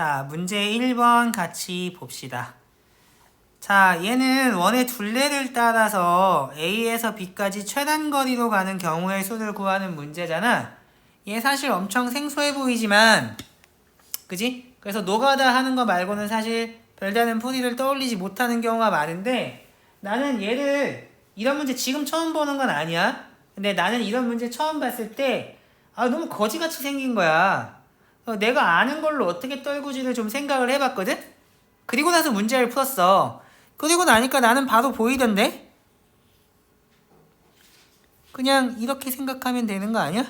자, 문제 1번 같이 봅시다. 자, 얘는 원의 둘레를 따라서 A에서 B까지 최단 거리로 가는 경우의 수를 구하는 문제잖아. 얘 사실 엄청 생소해 보이지만, 그지? 그래서 노가다 하는 거 말고는 사실 별다른 풀이를 떠올리지 못하는 경우가 많은데, 나는 얘를 이런 문제 지금 처음 보는 건 아니야. 근데 나는 이런 문제 처음 봤을 때 너무 거지같이 생긴 거야. 내가 아는 걸로 어떻게 떨구지를 좀 생각을 해봤거든? 그리고 나서 문제를 풀었어. 그리고 나니까 나는 바로 보이던데? 그냥 이렇게 생각하면 되는 거 아니야?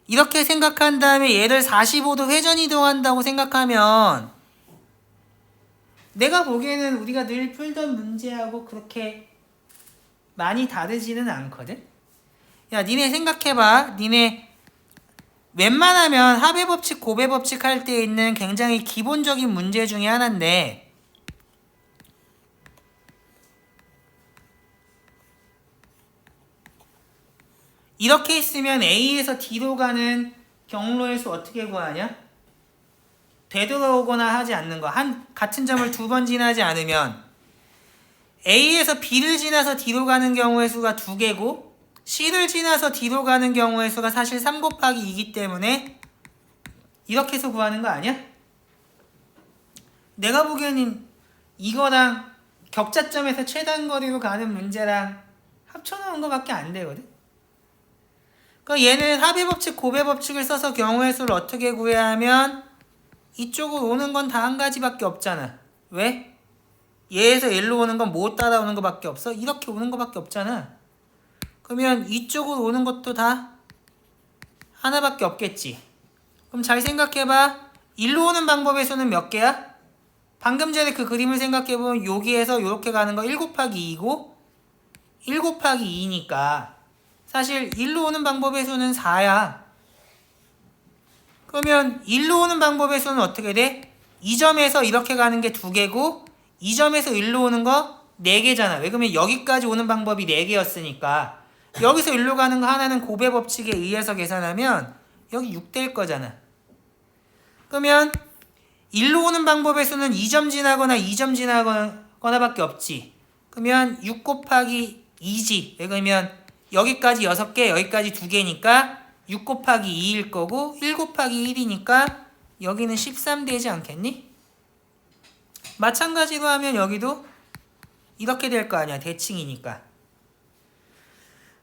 이렇게 생각한 다음에 얘를 45도 회전 이동한다고 생각하면 내가 보기에는 우리가 늘 풀던 문제하고 그렇게 많이 다르지는 않거든? 야, 니네 생각해봐. 니네 웬만하면 합의법칙, 고배법칙 할 때 있는 굉장히 기본적인 문제 중에 하나인데, 이렇게 있으면 A에서 D로 가는 경로의 수 어떻게 구하냐? 되돌아오거나 하지 않는 거. 같은 점을 두 번 지나지 않으면 A에서 B를 지나서 D로 가는 경우의 수가 2개고 C를 지나서 D로 가는 경우의 수가 사실 3 곱하기 2이기 때문에 이렇게 해서 구하는 거 아니야? 내가 보기에는 이거랑 격자점에서 최단 거리로 가는 문제랑 합쳐놓은 거밖에 안 되거든? 그러니까 얘는 합의법칙, 고배법칙을 써서 경우의 수를 어떻게 구해야 하면 이쪽으로 오는 건 다 한 가지밖에 없잖아. 왜? 얘에서 얘로 오는 건 뭐 따라오는 거밖에 없어? 이렇게 오는 거밖에 없잖아. 그러면 이쪽으로 오는 것도 다 하나밖에 없겠지. 그럼 잘 생각해봐. 일로 오는 방법의 수는 몇 개야? 방금 전에 그 그림을 생각해보면 여기에서 이렇게 가는 거 1 곱하기 2고 1 곱하기 2니까 사실 일로 오는 방법의 수는 4야. 그러면 일로 오는 방법의 수는 어떻게 돼? 이 점에서 이렇게 가는 게 2개고 이 점에서 일로 오는 거 4개잖아. 왜? 그러면 여기까지 오는 방법이 4개였으니까 여기서 일로 가는 거 하나는 고배법칙에 의해서 계산하면 여기 6대일 거잖아. 그러면 일로 오는 방법의 수는 2점 지나거나 2점 지나거나 밖에 없지. 그러면 6 곱하기 2지. 왜? 그러면 여기까지 6개, 여기까지 2개니까 6 곱하기 2일 거고 1 곱하기 1이니까 여기는 13 되지 않겠니? 마찬가지로 하면 여기도 이렇게 될 거 아니야. 대칭이니까.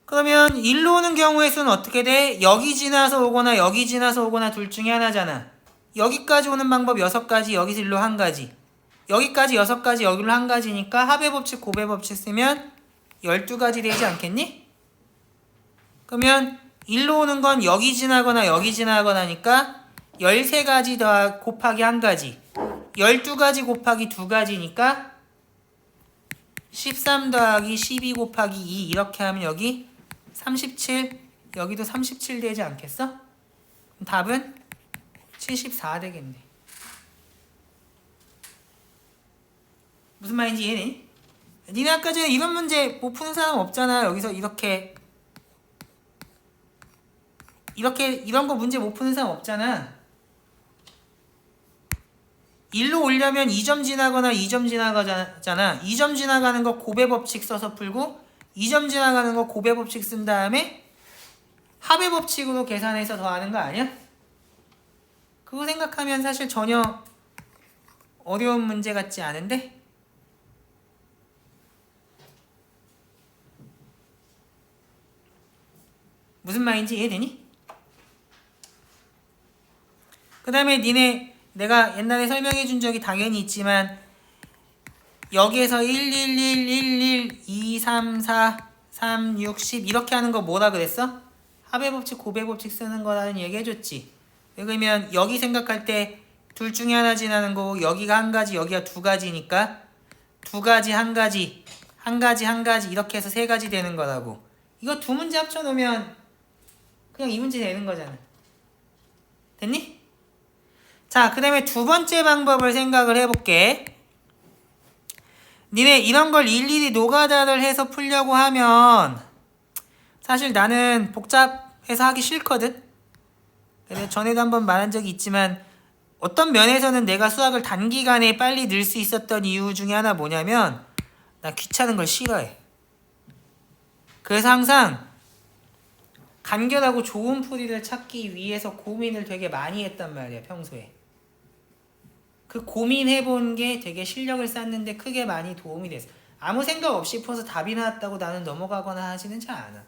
그러면 일로 오는 경우의 수는 어떻게 돼? 여기 지나서 오거나 여기 지나서 오거나 둘 중에 하나잖아. 여기까지 오는 방법 6가지, 여기서 일로 1가지. 여기까지 6가지, 여기로 1가지니까 합의법칙, 고배법칙 쓰면 12가지 되지 않겠니? 그러면 일로 오는 건 여기 지나거나 여기 지나거나니까 13가지 더 곱하기 1가지. 12가지 곱하기 2가지니까 13 더하기 12 곱하기 2 이렇게 하면 여기 37, 여기도 37 되지 않겠어? 그럼 답은 74 되겠네. 무슨 말인지 이해되니? 니네 아까 전에 이런 문제 못 푸는 사람 없잖아. 여기서 이렇게 이런 거 문제 못 푸는 사람 없잖아. 1로 오려면 2점 지나거나 2점 지나가잖아. 2점 지나가는 거 고배법칙 써서 풀고 2점 지나가는 거 고배법칙 쓴 다음에 합의법칙으로 계산해서 더하는 거 아니야? 그거 생각하면 사실 전혀 어려운 문제 같지 않은데? 무슨 말인지 이해되니? 그 다음에 니네 내가 옛날에 설명해 준 적이 당연히 있지만 여기에서 1, 1, 1, 1, 1, 2, 3, 4, 3, 6, 10 이렇게 하는 거 뭐라 그랬어? 합의법칙, 고배법칙 쓰는 거라는 얘기 해줬지. 그러면 여기 생각할 때 둘 중에 하나 지나는 거고 여기가 1가지, 여기가 2가지니까 2가지, 1가지, 1가지, 1가지 이렇게 해서 3가지 되는 거라고. 이거 두 문제 합쳐놓으면 그냥 이 문제 되는 거잖아. 됐니? 자, 그 다음에 두 번째 방법을 생각을 해볼게. 니네 이런 걸 일일이 노가다를 해서 풀려고 하면 사실 나는 복잡해서 하기 싫거든. 근데 전에도 한번 말한 적이 있지만 어떤 면에서는 내가 수학을 단기간에 빨리 늘 수 있었던 이유 중에 하나 뭐냐면 나 귀찮은 걸 싫어해. 그래서 항상 간결하고 좋은 풀이를 찾기 위해서 고민을 되게 많이 했단 말이야, 평소에. 그 고민해본 게 되게 실력을 쌓는데 크게 많이 도움이 됐어. 아무 생각 없이 풀어서 답이 나왔다고 나는 넘어가거나 하지는 잘 않아.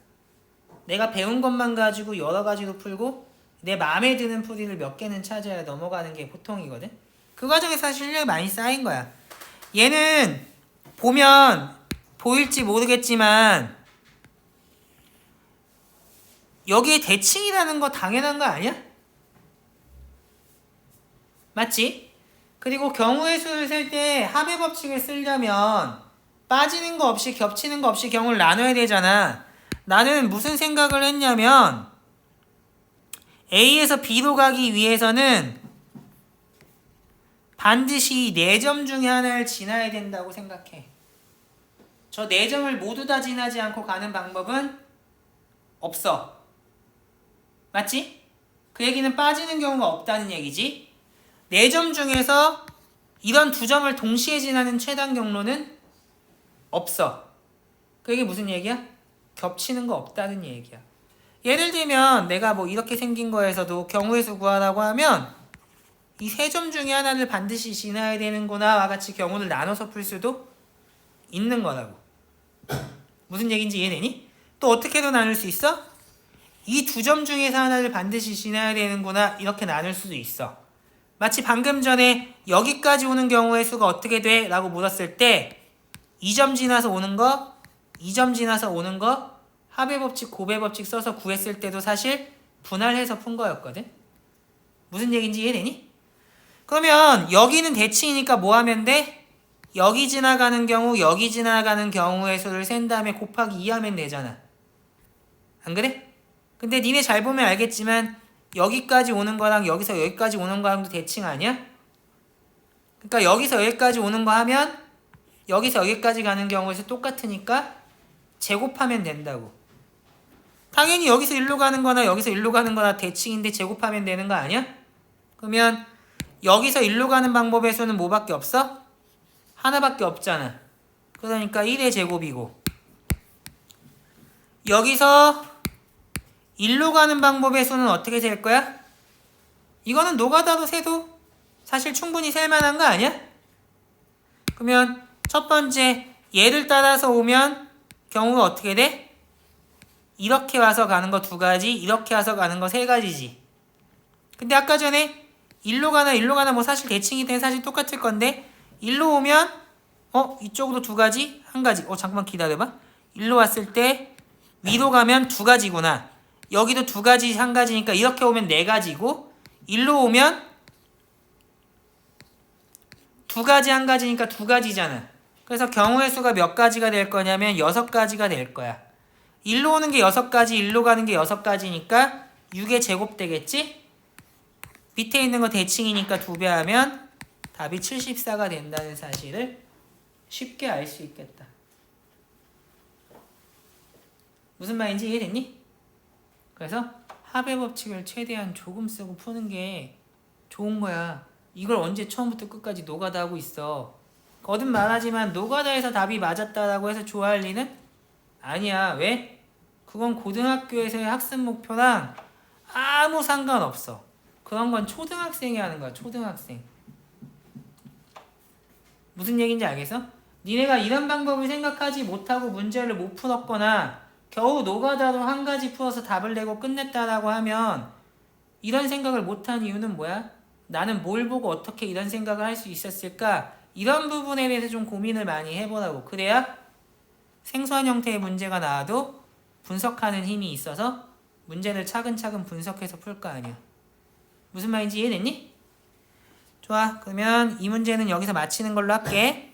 내가 배운 것만 가지고 여러 가지로 풀고 내 마음에 드는 풀이를 몇 개는 찾아야 넘어가는 게 보통이거든. 그 과정에서 사실 실력이 많이 쌓인 거야. 얘는 보면 보일지 모르겠지만 여기에 대칭이라는 거 당연한 거 아니야? 맞지? 그리고 경우의 수를 셀 때 합의 법칙을 쓰려면 빠지는 거 없이 겹치는 거 없이 경우를 나눠야 되잖아. 나는 무슨 생각을 했냐면 A에서 B로 가기 위해서는 반드시 4점 중에 하나를 지나야 된다고 생각해. 저 4점을 모두 다 지나지 않고 가는 방법은 없어. 맞지? 그 얘기는 빠지는 경우가 없다는 얘기지. 4점 중에서 이런 2점을 동시에 지나는 최단 경로는 없어. 그 얘기 무슨 얘기야? 겹치는 거 없다는 얘기야. 예를 들면 내가 뭐 이렇게 생긴 거에서도 경우의 수 구하라고 하면 이 3점 중에 하나를 반드시 지나야 되는구나 와 같이 경우를 나눠서 풀 수도 있는 거라고. 무슨 얘기인지 이해되니? 또 어떻게도 나눌 수 있어? 이 2점 중에서 하나를 반드시 지나야 되는구나 이렇게 나눌 수도 있어. 마치 방금 전에 여기까지 오는 경우의 수가 어떻게 돼? 라고 물었을 때 2점 지나서 오는 거, 2점 지나서 오는 거 합의 법칙, 곱의 법칙 써서 구했을 때도 사실 분할해서 푼 거였거든. 무슨 얘기인지 이해되니? 그러면 여기는 대칭이니까 뭐 하면 돼? 여기 지나가는 경우, 여기 지나가는 경우의 수를 센 다음에 곱하기 2 하면 되잖아. 안 그래? 근데 니네 잘 보면 알겠지만 여기까지 오는 거랑 여기서 여기까지 오는 거랑도 대칭 아니야? 그러니까 여기서 여기까지 오는 거 하면 여기서 여기까지 가는 경우의 수 똑같으니까 제곱하면 된다고. 당연히 여기서 일로 가는 거나 여기서 일로 가는 거나 대칭인데 제곱하면 되는 거 아니야? 그러면 여기서 일로 가는 방법의 수는 뭐밖에 없어? 하나밖에 없잖아. 그러니까 1의 제곱이고 여기서 일로 가는 방법의 수는 어떻게 셀 거야? 이거는 노가다로 세도 사실 충분히 셀만한 거 아니야? 그러면 첫 번째 얘를 따라서 오면 경우가 어떻게 돼? 이렇게 와서 가는 거 2가지, 이렇게 와서 가는 거 3가지지. 근데 아까 전에 일로 가나 뭐 사실 대칭이 되면 사실 똑같을 건데 일로 오면 이쪽으로 2가지, 1가지. 잠깐만 기다려봐. 일로 왔을 때 위로 가면 2가지구나. 여기도 2가지, 1가지니까 이렇게 오면 4가지고 일로 오면 2가지, 1가지니까 2가지잖아. 그래서 경우의 수가 몇 가지가 될 거냐면 6가지가 될 거야. 일로 오는 게 6가지, 일로 가는 게 6가지니까 6의 제곱 되겠지? 밑에 있는 거 대칭이니까 2배 하면 답이 74가 된다는 사실을 쉽게 알 수 있겠다. 무슨 말인지 이해됐니? 그래서 합의 법칙을 최대한 조금 쓰고 푸는 게 좋은 거야. 이걸 언제 처음부터 끝까지 노가다 하고 있어. 거듭 말하지만 노가다에서 답이 맞았다라고 해서 좋아할 리는 아니야. 왜? 그건 고등학교에서의 학습 목표랑 아무 상관없어. 그런 건 초등학생이 하는 거야. 초등학생. 무슨 얘기인지 알겠어? 니네가 이런 방법을 생각하지 못하고 문제를 못 풀었거나 겨우 노가다로 1가지 풀어서 답을 내고 끝냈다라고 하면 이런 생각을 못한 이유는 뭐야? 나는 뭘 보고 어떻게 이런 생각을 할 수 있었을까? 이런 부분에 대해서 좀 고민을 많이 해보라고. 그래야 생소한 형태의 문제가 나와도 분석하는 힘이 있어서 문제를 차근차근 분석해서 풀 거 아니야. 무슨 말인지 이해됐니? 좋아. 그러면 이 문제는 여기서 마치는 걸로 할게.